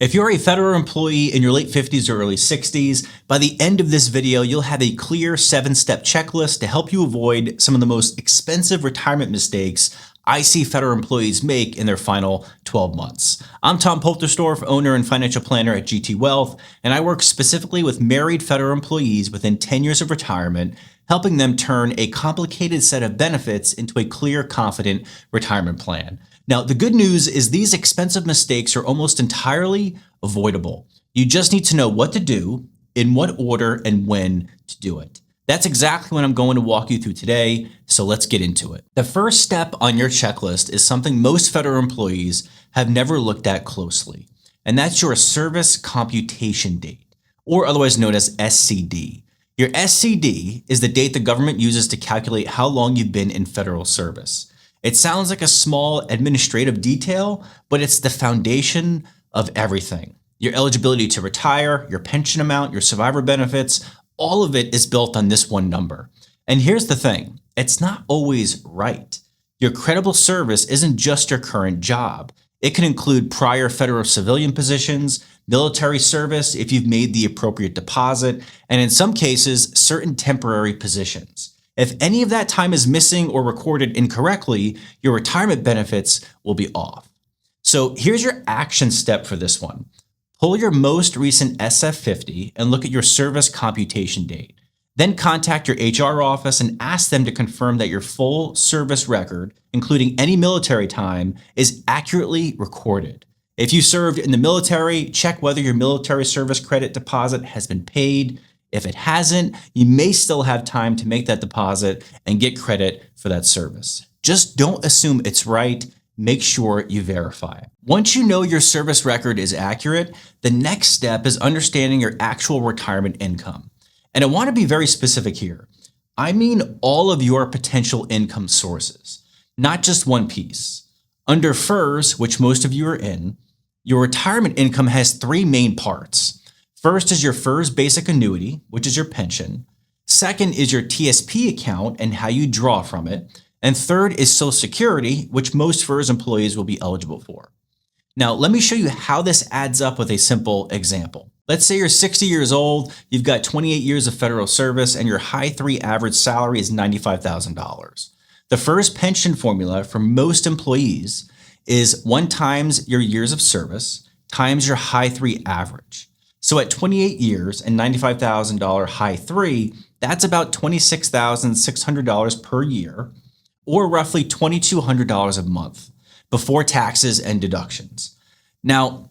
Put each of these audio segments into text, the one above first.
If you're a federal employee in your late 50s or early 60s, by the end of this video, you'll have a clear 7-step checklist to help you avoid some of the most expensive retirement mistakes I see federal employees make in their final 12 months. I'm Tom Polterstorff, owner and financial planner at GT Wealth, and I work specifically with married federal employees within 10 years of retirement, helping them turn a complicated set of benefits into a clear, confident retirement plan. Now, the good news is these expensive mistakes are almost entirely avoidable. You just need to know what to do, in what order, and when to do it. That's exactly what I'm going to walk you through today, so let's get into it. The first step on your checklist is something most federal employees have never looked at closely, and that's your Service Computation Date, or otherwise known as SCD. Your SCD is the date the government uses to calculate how long you've been in federal service. It sounds like a small administrative detail, but it's the foundation of everything. Your eligibility to retire, your pension amount, your survivor benefits, all of it is built on this one number. And here's the thing, it's not always right. Your credible service isn't just your current job. It can include prior federal civilian positions, military service if you've made the appropriate deposit, and in some cases, certain temporary positions. If any of that time is missing or recorded incorrectly, your retirement benefits will be off. So here's your action step for this one. Pull your most recent SF50 and look at your service computation date. Then contact your HR office and ask them to confirm that your full service record, including any military time, is accurately recorded. If you served in the military, check whether your military service credit deposit has been paid. If it hasn't, you may still have time to make that deposit and get credit for that service. Just don't assume it's right. Make sure you verify. Once you know your service record is accurate, the next step is understanding your actual retirement income. And I want to be very specific here. I mean all of your potential income sources, not just one piece. Under FERS, which most of you are in, your retirement income has three main parts. First is your FERS basic annuity, which is your pension. Second is your TSP account and how you draw from it. And third is Social Security, which most FERS employees will be eligible for. Now, let me show you how this adds up with a simple example. Let's say you're 60 years old, you've got 28 years of federal service, and your high 3 average salary is $95,000. The FERS pension formula for most employees is 1 times your years of service times your high 3 average. So at 28 years and $95,000 high 3, that's about $26,600 per year, or roughly $2,200 a month before taxes and deductions. Now,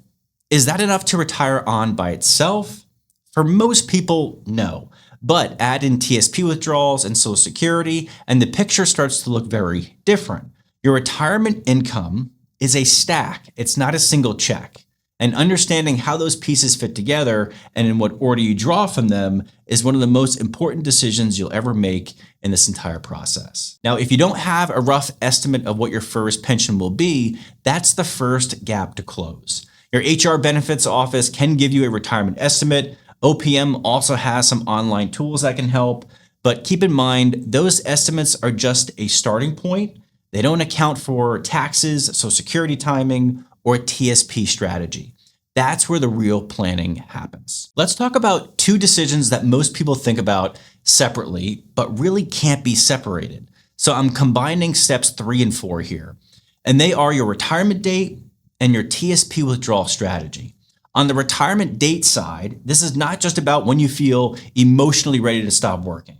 is that enough to retire on by itself? For most people, no. But add in TSP withdrawals and Social Security, and the picture starts to look very different. Your retirement income is a stack. It's not a single check. And understanding how those pieces fit together and in what order you draw from them is one of the most important decisions you'll ever make in this entire process. Now, if you don't have a rough estimate of what your FERS pension will be, that's the first gap to close. Your HR benefits office can give you a retirement estimate. OPM also has some online tools that can help, but keep in mind, those estimates are just a starting point. They don't account for taxes, Social Security timing, or TSP strategy. That's where the real planning happens. Let's talk about 2 decisions that most people think about separately, but really can't be separated. So I'm combining steps 3 and 4 here. And they are your retirement date and your TSP withdrawal strategy. On the retirement date side, this is not just about when you feel emotionally ready to stop working.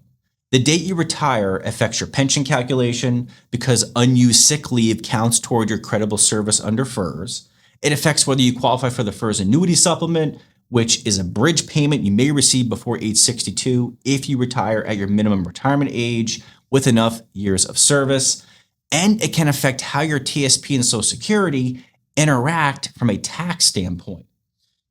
The date you retire affects your pension calculation because unused sick leave counts toward your credible service under FERS. It affects whether you qualify for the FERS Annuity Supplement, which is a bridge payment you may receive before age 62 if you retire at your minimum retirement age with enough years of service. And it can affect how your TSP and Social Security interact from a tax standpoint.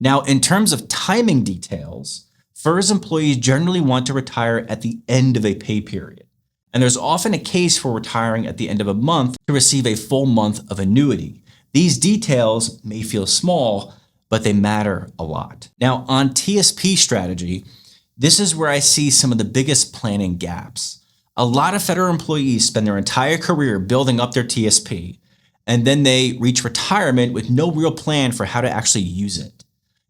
Now, in terms of timing details, FERS employees generally want to retire at the end of a pay period. And there's often a case for retiring at the end of a month to receive a full month of annuity. These details may feel small, but they matter a lot. Now, on TSP strategy, this is where I see some of the biggest planning gaps. A lot of federal employees spend their entire career building up their TSP, and then they reach retirement with no real plan for how to actually use it.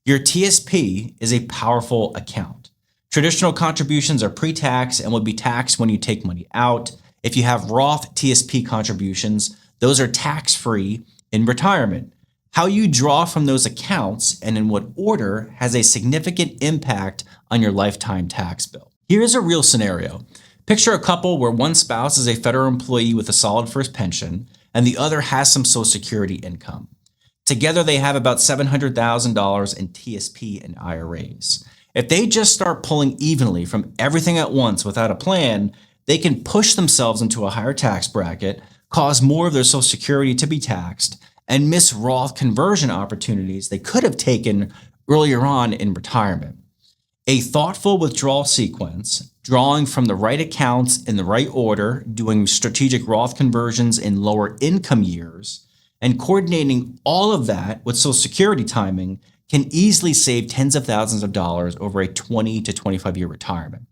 Your TSP is a powerful account. Traditional contributions are pre-tax and will be taxed when you take money out. If you have Roth TSP contributions, those are tax-free in retirement. How you draw from those accounts and in what order has a significant impact on your lifetime tax bill. Here's a real scenario. Picture a couple where one spouse is a federal employee with a solid first pension and the other has some Social Security income. Together, they have about $700,000 in TSP and IRAs. If they just start pulling evenly from everything at once without a plan, they can push themselves into a higher tax bracket, cause more of their Social Security to be taxed, and miss Roth conversion opportunities they could have taken earlier on in retirement. A thoughtful withdrawal sequence, drawing from the right accounts in the right order, doing strategic Roth conversions in lower income years, and coordinating all of that with Social Security timing can easily save tens of thousands of dollars over a 20 to 25 year retirement.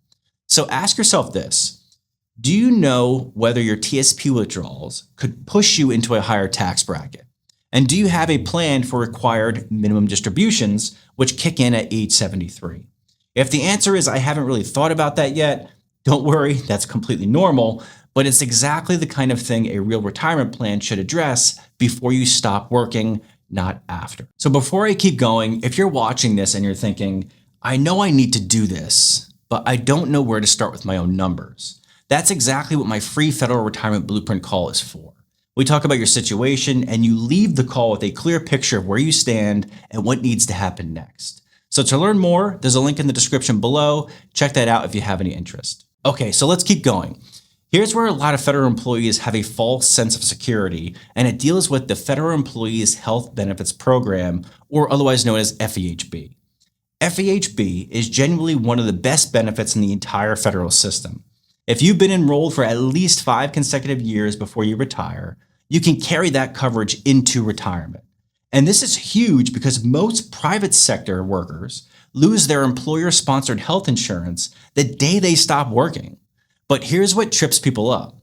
So ask yourself this: do you know whether your TSP withdrawals could push you into a higher tax bracket? And do you have a plan for required minimum distributions, which kick in at age 73? If the answer is I haven't really thought about that yet, don't worry, that's completely normal, but it's exactly the kind of thing a real retirement plan should address before you stop working, not after. So before I keep going, if you're watching this and you're thinking, I know I need to do this, but I don't know where to start with my own numbers, that's exactly what my free Federal Retirement Blueprint call is for. We talk about your situation and you leave the call with a clear picture of where you stand and what needs to happen next. So to learn more, there's a link in the description below. Check that out if you have any interest. Okay, so let's keep going. Here's where a lot of federal employees have a false sense of security, and it deals with the Federal Employees Health Benefits Program, or otherwise known as FEHB. FEHB is genuinely one of the best benefits in the entire federal system. If you've been enrolled for at least 5 consecutive years before you retire, you can carry that coverage into retirement. And this is huge because most private sector workers lose their employer-sponsored health insurance the day they stop working. But here's what trips people up.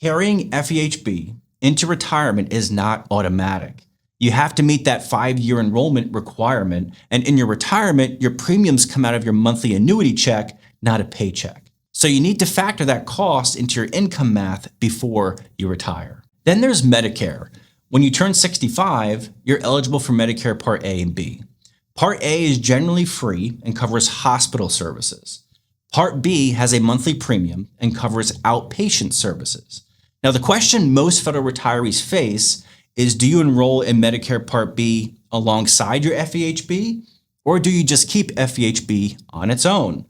Carrying FEHB into retirement is not automatic. You have to meet that 5-year enrollment requirement, and in your retirement, your premiums come out of your monthly annuity check, not a paycheck. So you need to factor that cost into your income math before you retire. Then there's Medicare. When you turn 65, you're eligible for Medicare Part A and B. Part A is generally free and covers hospital services. Part B has a monthly premium and covers outpatient services. Now, the question most federal retirees face is, do you enroll in Medicare Part B alongside your FEHB, or do you just keep FEHB on its own?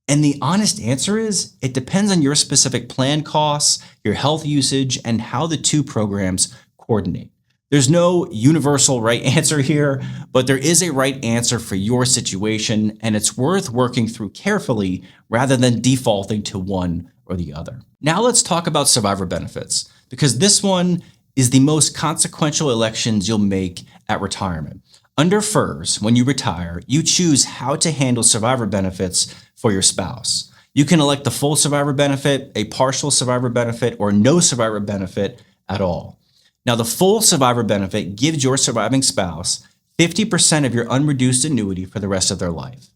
And the honest answer is, it depends on your specific plan costs, your health usage, and how the two programs coordinate. There's no universal right answer here, but there is a right answer for your situation, and it's worth working through carefully rather than defaulting to one or the other. Now let's talk about survivor benefits, because this one is the most consequential elections you'll make at retirement. Under FERS, when you retire, you choose how to handle survivor benefits for your spouse. You can elect the full survivor benefit, a partial survivor benefit, or no survivor benefit at all. Now, the full survivor benefit gives your surviving spouse 50% of your unreduced annuity for the rest of their life.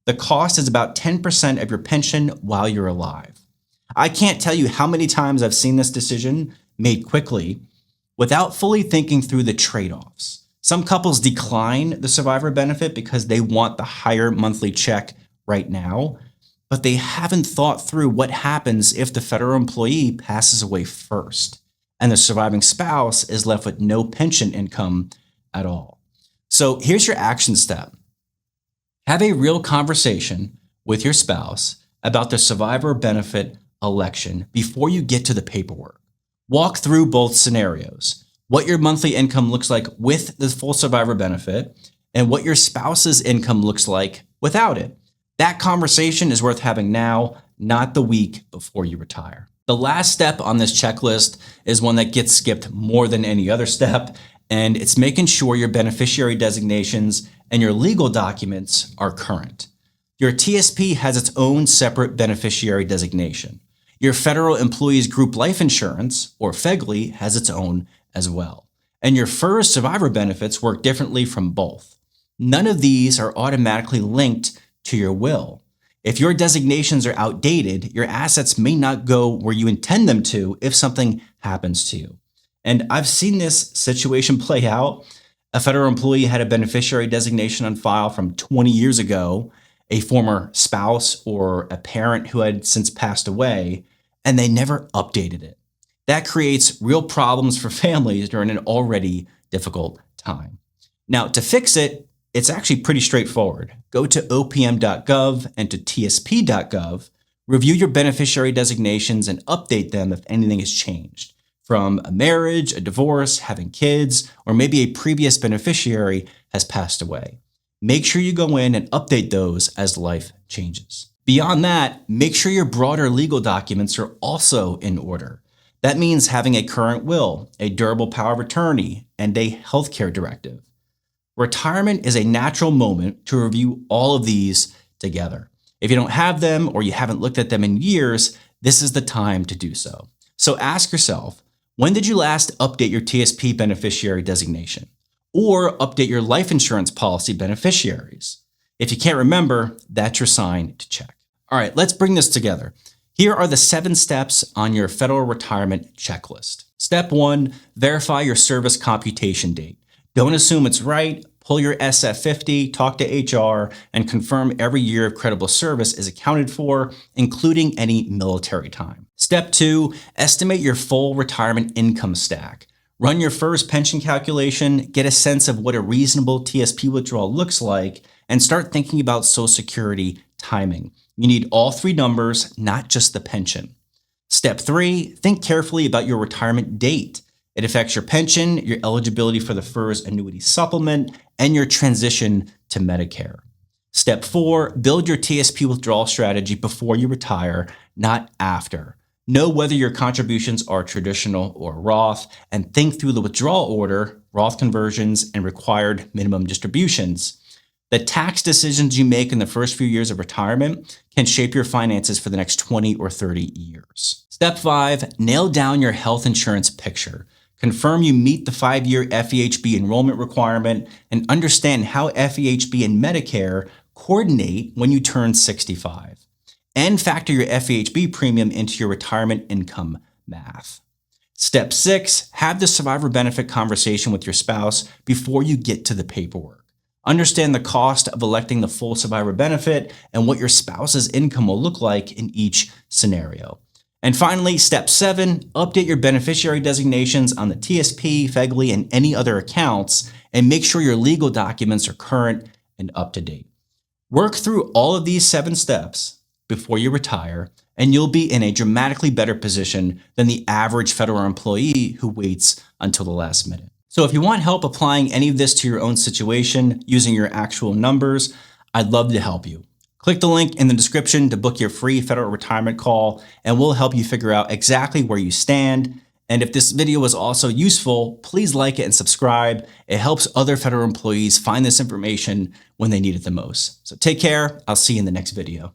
The cost is about 10% of your pension while you're alive. I can't tell you how many times I've seen this decision made quickly without fully thinking through the trade-offs. Some couples decline the survivor benefit because they want the higher monthly check right now, but they haven't thought through what happens if the federal employee passes away first and the surviving spouse is left with no pension income at all. So here's your action step. Have a real conversation with your spouse about the survivor benefit election before you get to the paperwork. Walk through both scenarios, what your monthly income looks like with the full survivor benefit and what your spouse's income looks like without it. That conversation is worth having now, not the week before you retire. The last step on this checklist is one that gets skipped more than any other step, and it's making sure your beneficiary designations and your legal documents are current. Your TSP has its own separate beneficiary designation. Your Federal Employees Group Life Insurance, or FEGLI, has its own as well. And your FERS survivor benefits work differently from both. None of these are automatically linked to your will. If your designations are outdated, your assets may not go where you intend them to if something happens to you. And I've seen this situation play out. A federal employee had a beneficiary designation on file from 20 years ago, a former spouse or a parent who had since passed away, and they never updated it. That creates real problems for families during an already difficult time. Now, to fix it, it's actually pretty straightforward. Go to opm.gov and to tsp.gov, review your beneficiary designations and update them if anything has changed, from a marriage, a divorce, having kids, or maybe a previous beneficiary has passed away. Make sure you go in and update those as life changes. Beyond that, make sure your broader legal documents are also in order. That means having a current will, a durable power of attorney, and a healthcare directive. Retirement is a natural moment to review all of these together. If you don't have them or you haven't looked at them in years, this is the time to do so. So ask yourself, when did you last update your TSP beneficiary designation? Or update your life insurance policy beneficiaries? If you can't remember, that's your sign to check. All right, let's bring this together. Here are the 7 steps on your federal retirement checklist. Step 1, verify your service computation date. Don't assume it's right. Pull your SF50, talk to HR, and confirm every year of credible service is accounted for, including any military time. Step 2, estimate your full retirement income stack. Run your FERS pension calculation, get a sense of what a reasonable TSP withdrawal looks like, and start thinking about Social Security timing. You need all 3 numbers, not just the pension. Step 3, think carefully about your retirement date. It affects your pension, your eligibility for the FERS Annuity Supplement, and your transition to Medicare. Step 4, build your TSP withdrawal strategy before you retire, not after. Know whether your contributions are traditional or Roth, and think through the withdrawal order, Roth conversions, and required minimum distributions. The tax decisions you make in the first few years of retirement can shape your finances for the next 20 or 30 years. Step 5, nail down your health insurance picture. Confirm you meet the 5-year FEHB enrollment requirement and understand how FEHB and Medicare coordinate when you turn 65. And factor your FEHB premium into your retirement income math. Step 6, have the survivor benefit conversation with your spouse before you get to the paperwork. Understand the cost of electing the full survivor benefit and what your spouse's income will look like in each scenario. And finally, step 7, update your beneficiary designations on the TSP, FEHB, and any other accounts, and make sure your legal documents are current and up to date. Work through all of these 7 steps before you retire, and you'll be in a dramatically better position than the average federal employee who waits until the last minute. So if you want help applying any of this to your own situation using your actual numbers, I'd love to help you. Click the link in the description to book your free federal retirement call, and we'll help you figure out exactly where you stand. And if this video was also useful, please like it and subscribe. It helps other federal employees find this information when they need it the most. So take care. I'll see you in the next video.